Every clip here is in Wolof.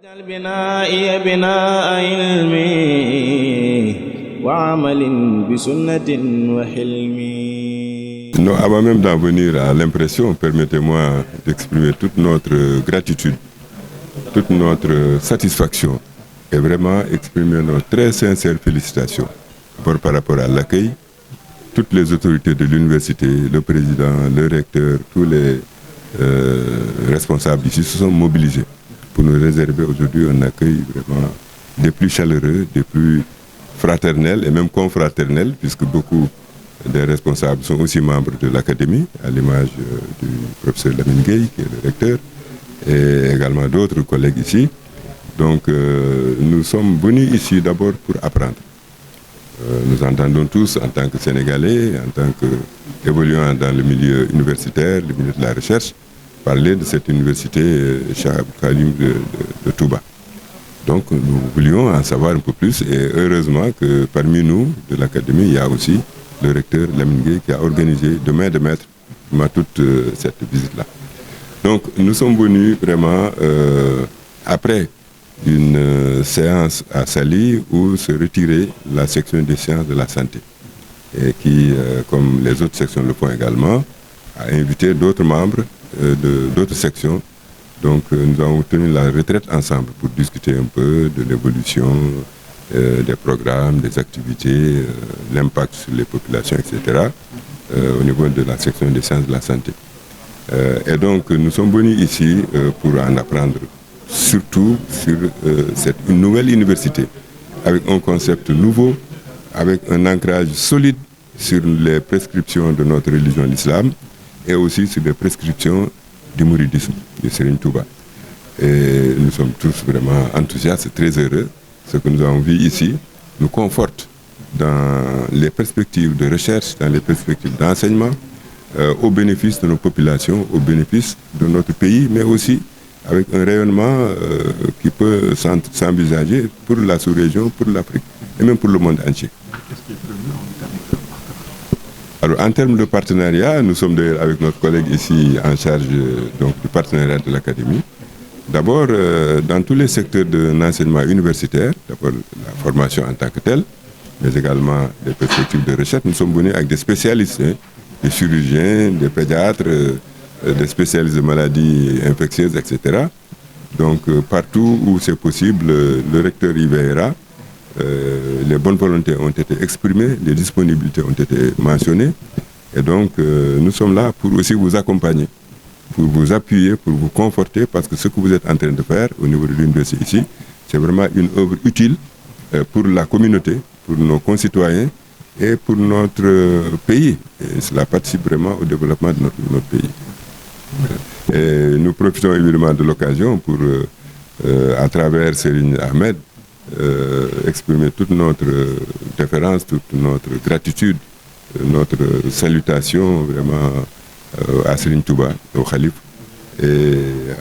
واجعل بنائي بناء علمي وعمل بسنة وحلمي. Non, avant même d'en venir à l'impression, permettez-moi d'exprimer toute notre gratitude, toute notre satisfaction et vraiment exprimer nos très sincères félicitations par rapport à l'accueil. Toutes les autorités de l'université, le président, le recteur, tous les responsables ici se sont mobilisés pour nous réserver aujourd'hui un accueil vraiment des plus chaleureux, des plus fraternels et même confraternels, puisque beaucoup des responsables sont aussi membres de l'académie, à l'image du professeur Lamine Gueye, qui est le recteur, et également d'autres collègues ici. Donc nous sommes venus ici d'abord pour apprendre. Nous entendons tous, en tant que Sénégalais, en tant qu'évoluant dans le milieu universitaire, le milieu de la recherche, parler de cette université Cheikh Abdou Khadim de Touba. Donc nous voulions en savoir un peu plus et heureusement que parmi nous, de l'académie, il y a aussi le recteur Lamine Gueye qui a organisé de main de maître toute cette visite-là. Donc nous sommes venus vraiment après une séance à Saly où se retirait la section des sciences de la santé et qui, comme les autres sections le font également, a invité d'autres membres d'autres sections. Donc nous avons tenu la retraite ensemble pour discuter un peu de l'évolution des programmes, des activités, l'impact sur les populations, etc. Au niveau de la section des sciences de la santé. Et donc nous sommes venus ici pour en apprendre surtout sur une nouvelle université, avec un concept nouveau, avec un ancrage solide sur les prescriptions de notre religion, l'islam, et aussi sur les prescriptions du mouridisme, du Serigne Touba. Et nous sommes tous vraiment enthousiastes et très heureux. Ce que nous avons vu ici nous conforte dans les perspectives de recherche, dans les perspectives d'enseignement, au bénéfice de nos populations, au bénéfice de notre pays, mais aussi avec un rayonnement qui peut s'envisager pour la sous-région, pour l'Afrique et même pour le monde entier. Alors en termes de partenariat, nous sommes d'ailleurs avec notre collègue ici en charge donc, du partenariat de l'académie. D'abord, dans tous les secteurs de l'enseignement universitaire, d'abord la formation en tant que telle, mais également des perspectives de recherche, nous sommes venus avec des spécialistes, des chirurgiens, des pédiatres, des spécialistes de maladies infectieuses, etc. Donc partout où c'est possible, le recteur y veillera. Les bonnes volontés ont été exprimées, les disponibilités ont été mentionnées. Et donc nous sommes là pour aussi vous accompagner, pour vous appuyer, pour vous conforter, parce que ce que vous êtes en train de faire au niveau de l'université ici, c'est vraiment une œuvre utile pour la communauté, pour nos concitoyens et pour notre pays. Et cela participe vraiment au développement de notre pays. Et nous profitons évidemment de l'occasion pour, à travers Serigne Ahmed, exprimer toute notre déférence, toute notre gratitude, notre salutation vraiment à Serigne Touba, au Khalif, et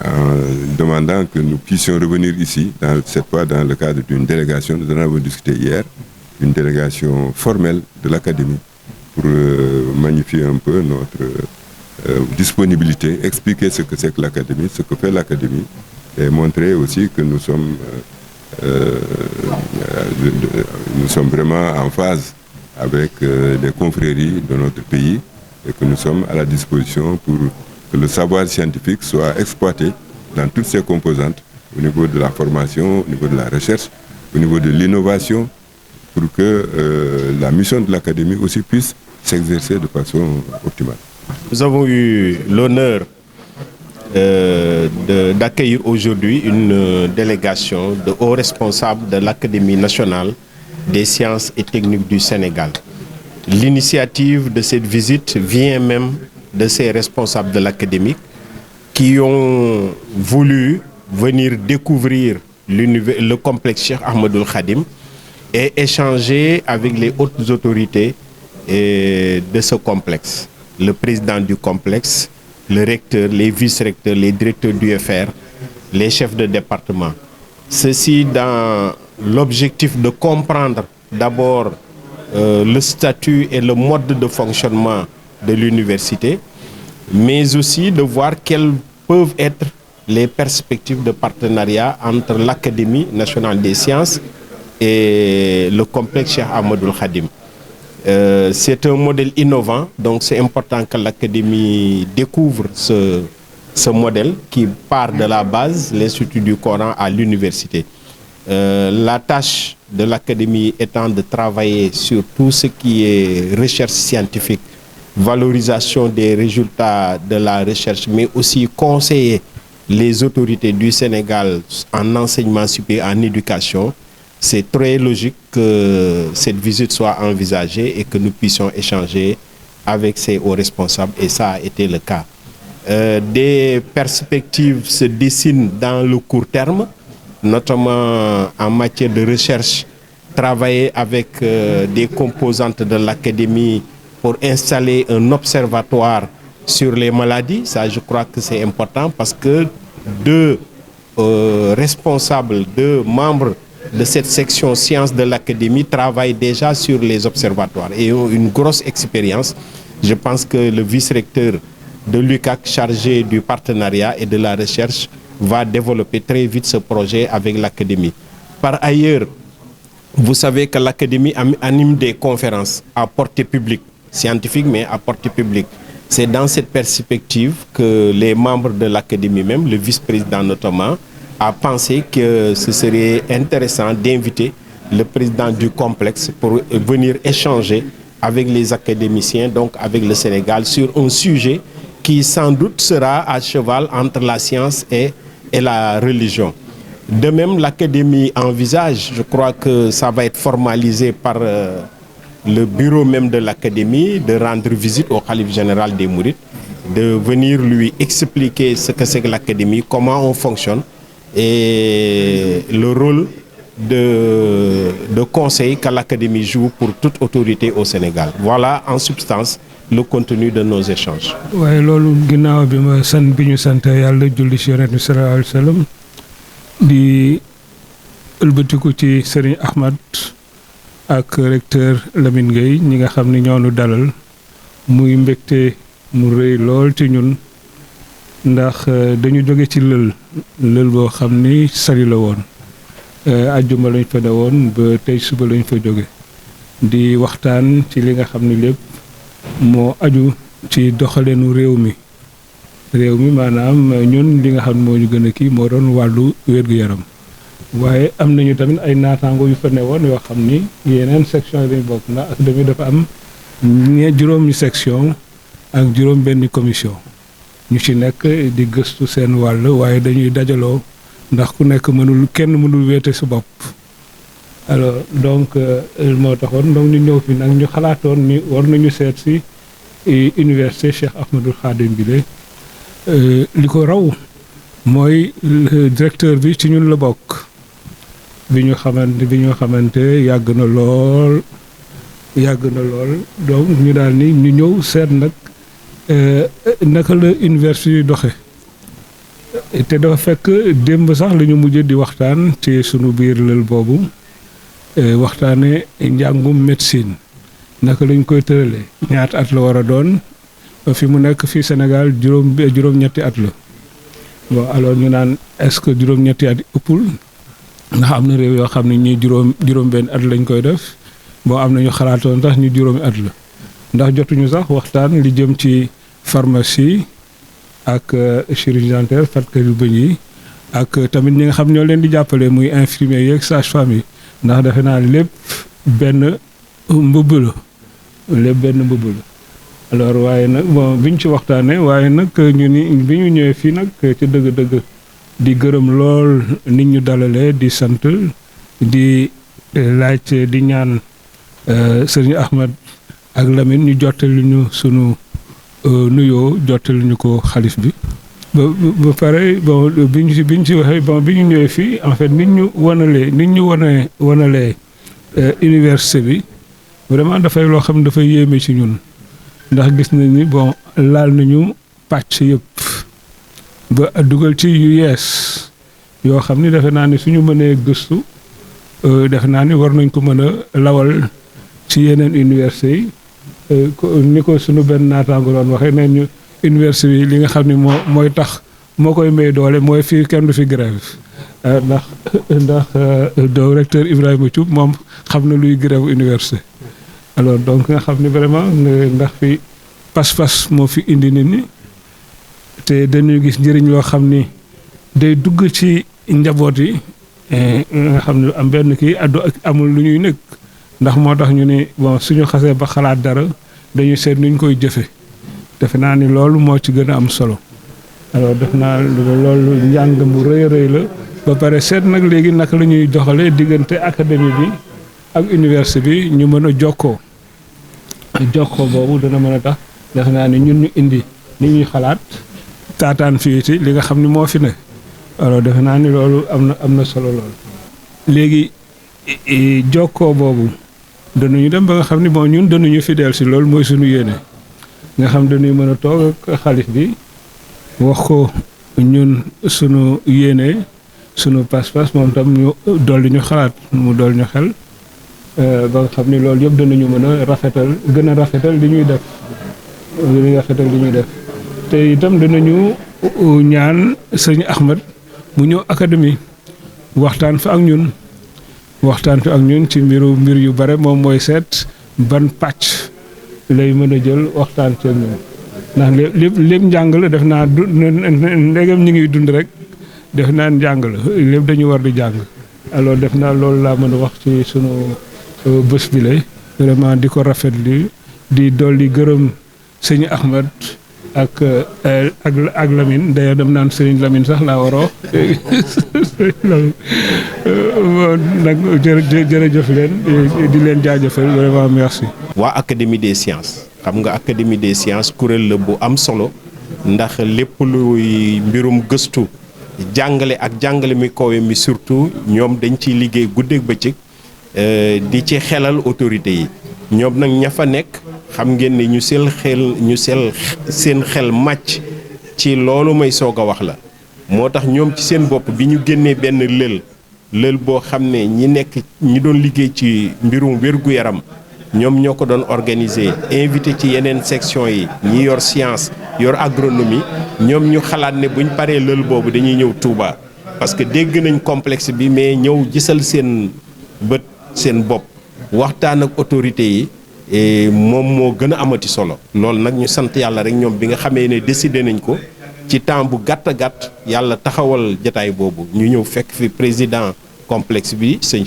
en demandant que nous puissions revenir ici, cette fois dans le cadre d'une délégation, nous en avons discuté hier, une délégation formelle de l'académie pour magnifier un peu notre disponibilité, expliquer ce que c'est que l'académie, ce que fait l'académie, et montrer aussi que nous sommes vraiment en phase avec les confréries de notre pays et que nous sommes à la disposition pour que le savoir scientifique soit exploité dans toutes ses composantes, au niveau de la formation, au niveau de la recherche, au niveau de l'innovation, pour que la mission de l'académie aussi puisse s'exercer de façon optimale. Nous avons eu l'honneur d'accueillir aujourd'hui une délégation de hauts responsables de l'Académie nationale des sciences et techniques du Sénégal. L'initiative de cette visite vient même de ces responsables de l'académie qui ont voulu venir découvrir le complexe Cheikh Ahmadoul Khadim et échanger avec les hautes autorités de ce complexe. Le président du complexe, le recteur, les vice-recteurs, les directeurs du FR, les chefs de département. Ceci dans l'objectif de comprendre d'abord le statut et le mode de fonctionnement de l'université, mais aussi de voir quelles peuvent être les perspectives de partenariat entre l'Académie nationale des sciences et le complexe Cheikh Ahmadoul Khadim. C'est un modèle innovant, donc c'est important que l'Académie découvre ce modèle qui part de la base, l'Institut du Coran, à l'université. La tâche de l'Académie étant de travailler sur tout ce qui est recherche scientifique, valorisation des résultats de la recherche, mais aussi conseiller les autorités du Sénégal en enseignement supérieur, en éducation. C'est très logique que cette visite soit envisagée et que nous puissions échanger avec ces hauts responsables, et ça a été le cas. Des perspectives se dessinent dans le court terme, notamment en matière de recherche, travailler avec des composantes de l'Académie pour installer un observatoire sur les maladies. Ça, je crois que c'est important parce que deux responsables, deux membres de cette section sciences de l'Académie travaillent déjà sur les observatoires et ont une grosse expérience. Je pense que le vice-recteur de l'UCAC chargé du partenariat et de la recherche va développer très vite ce projet avec l'Académie. Par ailleurs, vous savez que l'Académie anime des conférences à portée publique, scientifiques mais à portée publique. C'est dans cette perspective que les membres de l'Académie même, le vice-président notamment, a pensé que ce serait intéressant d'inviter le président du complexe pour venir échanger avec les académiciens, donc avec le Sénégal, sur un sujet qui sans doute sera à cheval entre la science et la religion. De même, l'Académie envisage, je crois que ça va être formalisé par le bureau même de l'Académie, de rendre visite au khalife général des Mourides, de venir lui expliquer ce que c'est que l'Académie, comment on fonctionne et le rôle de conseil que l'Académie joue pour toute autorité au Sénégal. Voilà en substance le contenu de nos échanges. waaye loolu ginnaaw bi ñu sant yàlla julli ci Yonent bi sallallahu alayhi wa sallam di ëlbatiku ci Serigne Ahmad ak recteur Lamine Gueye ñi nga xam ni ñoonu dalal muy mbégte mu rëy lool ci ñun ndax dañu jóge ci lël boo xam ni sali la woon ajjuma lañ fa ne woon ba tey suba lañ fa jóge di waxtaan ci li nga xam ni lépp moo aju ci doxaleenu réew mi maanaam ñun li nga xam ne moo ñu gën a kii moo doon wàllu wér-gu-yaram waaye am nañu tamit ay naataango yu fa ne woon yoo xam ni yeneen section yi dañu bokk ndax académie dafa am juróomi section ak juróom benn commission ñu ci nekk di gëstu seen wàll waaye dañuy dajaloo ndax ku nekk kenn mënul wéete su bopp alors donc moo taxoon donc ñu ñëw fi nag ñu xalaatoon ni war nañu seet si université Cheikh Ahmadoul Khadim bi li ko raw mooy directeur bi ci ñun la bokk bi ñu xamante yàgg na lool donc ñu daal ni ñu ñëw seet nag naka la université yi doxe te dafa fekk démb sax la ñu mujj di waxtaan ci sunu biir lël boobu waxtaane njàngum médecine naka lañ koy tëralee ñaata at la war a doon fi mu nekk fii Sénégal juróom-ñetti at la bon alors ñu naan est-ce que juróom-ñetti at ëppul ndax am na réew yoo xam ne ñii juróom benn at lañ koy def bon am na ñu xalaatoon sax ñu juróomi at la ndax jotuñu sax waxtaan li jëm ci pharmacie ak chirurgie dentaire fajkatu bëñ yi ak tamit ñi nga xam ñoo leen di jàppale muy infirmier yeeg sage-femme yi ndax defe naa lépp benn mbubb la alors waaye nag bon biñ ci waxtaanee waaye nag ñu ni bi ñu ñëwee fii nag ci dëgg-dëgg di gërëm lool nit ñu dalalee di sant di laaj di ñaan Serigne Ahmad ak Lamine ñu jottali ñu sunu nuyoo jottali ñu ko xalif bi ba pare bon biñ ci waxee bon bi ñu ñëwee fii en fait nit ñu wanalee université bi vraiment dafay loo xam ne dafay yéeme ci ñun ndax gis nañ ni bon laal nañu pàcc yëpp ba dugal ci yu yees yoo xam ni defe naa ni suñu mënee gëstu defe naa ni war nañ ko mën a lawal ci yeneen université yi ni ko suñu benn naataango doon waxee neen ñu université yi li nga xam ni mooy tax moo koy may doole mooy fii kenn du fi grève ndax recteur Ibrahima Thioub moom xam na luy grève université. alors donc nga xam ni vraiment ndax fi pas-pas moo fi indi nit ñi te dañuy gis njëriñ loo xam ni day dugg ci njaboot yi nga xam ne am benn kii amul lu ñuy nekk ndax moo tax ñu ni bon suñu xasee ba xalaat dara dañuy seet nuñ koy jëfe defe naa ni loolu moo ci gën a am solo alors def naa loolu njàng mu rëy a rëy la ba pare seet nag léegi naka la ñuy doxalee diggante académie bi ak université bi ñu mën a jokkoo boobu dana mën a tax defe naa ni ñun ñu indi ni ñuy xalaat taataan fii ci li nga xam ni moo fi ne alors defe naa ni loolu am na solo lool. léegi jokkoo boobu danañu dem ba nga xam ni bon ñun danañu fidèle si loolu mooy suñu yéene nga xam dañuy mën a toog ak xalif bi wax ko ñun suñu yéene suñu pas-pas moom tam ñu dolli ñu xalaat mu dolli ñu xel ba nga xam ni loolu yëpp danañu mën a gën a rafetal li ñuy def te itam danañu ñaan sëñ Ahmed mu ñëw académie waxtaan fa ak ñun ci mbir yu bare moom mooy seet ban pàcc lay mën a jël waxtaan ci ñun ndax lépp njàng la def naa ndegam ñi ngi dund rek def naa njàng la lépp dañu war di jàng alors def naa loolu laa mën a wax ci sunu bés bi la vraiment di ko rafetlu di dolli gërëm sëñ Ahmed ak Lamine d'ailleurs dem naan Serigne Lamine sax laa waroo nag jërëjëf leen di leen jaajëfal vraiment merci. waa académie des sciences xam nga académie des sciences kuréel la bu am solo ndax lépp luy mbirum gëstu jàngale ak jàngale mi kawe mi surtout ñoom dañ ciy liggéey guddeeg bëccëg di ci xelal autorités yi ñoom nag ña fa nekk. xam ngeen ni ñu seen xel màcc ci loolu may soog a wax la moo tax ñoom ci seen bopp bi ñu génnee benn lël boo xam ne ñi doon liggéey ci mbirum wér-gu-yaram ñoom ñoo ko doon organiser invité ci yeneen section yi ñi yor science yor agronomie ñoom ñu xalaat ne buñ paree lël boobu dañuy ñëw Touba parce que dégg nañ complexe bi mais ñëw gisal seen bët seen bopp waxtaan ak autorités yi moom moo gën a amati solo loolu nag ñu sant yàlla rek ñoom bi nga xamee ne décidé nañ ko ci temps bu gàtt yàlla taxawal jataay boobu ñu ñëw fekk fi président complexe bi sëñ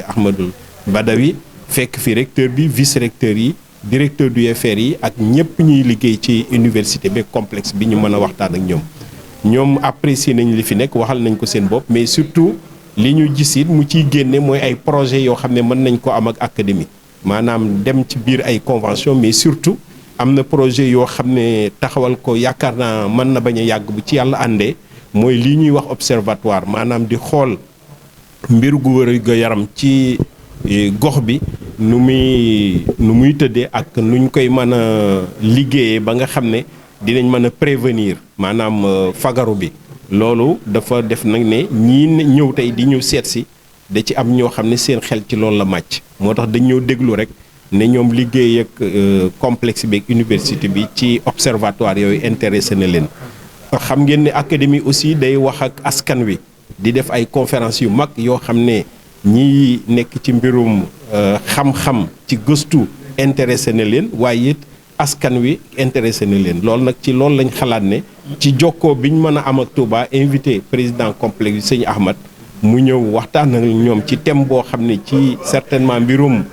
Ahmadou Badawi fekk fi recteur bi vice recteur yi directeur du UFR yi ak ñëpp ñuy liggéey ci université bi complexe bi ñu mën a waxtaan ak ñoom apprécier nañ li fi nekk waxal nañ ko seen bopp mais surtout li ñu gis it mu ciy génne mooy ay projets yoo xam ne mën nañ ko am ak académie maanaam dem ci biir ay convention mais surtout am na projet yoo xam ne taxawal ko yaakaar naa mën na bañ a yàgg bu ci yàlla àndee mooy lii ñuy wax observatoire maanaam di xool mbir gu wér-gu-yaram ci gox bi nu muy tëddee ak nuñ koy mën a liggéeyee ba nga xam ne dinañ mën a prévenir maanaam fagaru bi loolu dafa def nag ne ñii ñëw tey di ñu seet si da ci am ñoo xam ne seen xel ci loolu la màcc moo tax dañ ñoo déglu rek ne ñoom liggéey ak complexe bi ak université bi ci observatoire yooyu intéressé na leen. xam ngeen ne académie aussi day wax ak askan wi di def ay conférences yu mag yoo xam ne ñi nekk ci mbirum xam-xam ci gëstu intéressé na leen waaye it askan wi intéressé na leen loolu nag ci loolu lañ xalaat ne ci jokkoo biñ mën a am ak Touba invité président complexe bi sëñ Ahmad mu ñëw waxtaan ak ñoom ci thème boo xam ne ci certainement mbirum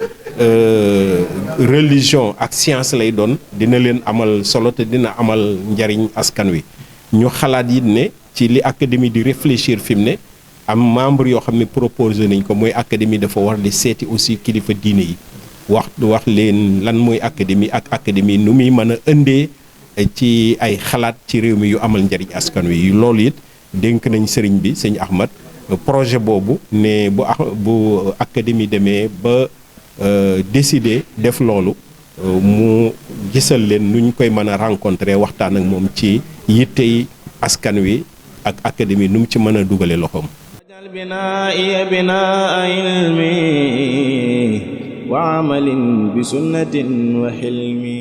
religion ak science lay doon dina leen amal solo te dina amal njariñ askan wi ñu xalaat it ne ci li académie di réfléchir fi mu ne am membre yoo xam ne proposé nañ ko mooy académie dafa war di seeti aussi kilifa diine yi wax leen lan mooy académie ak académie nu muy mën a ëndee ci ay xalaat ci réew mi yu amal njariñ askan wi loolu it dénk nañ sëriñ bi sëñ Ahmad projet boobu ne bu académie demee ba décider def loolu mu gisal leen nuñ koy mën a rencontrer waxtaan ak moom ci yittey askan wi ak académie nu mu ci mën a dugale loxoom. binaa binaa ilmi wa amalin bi sunnatin wa hilmi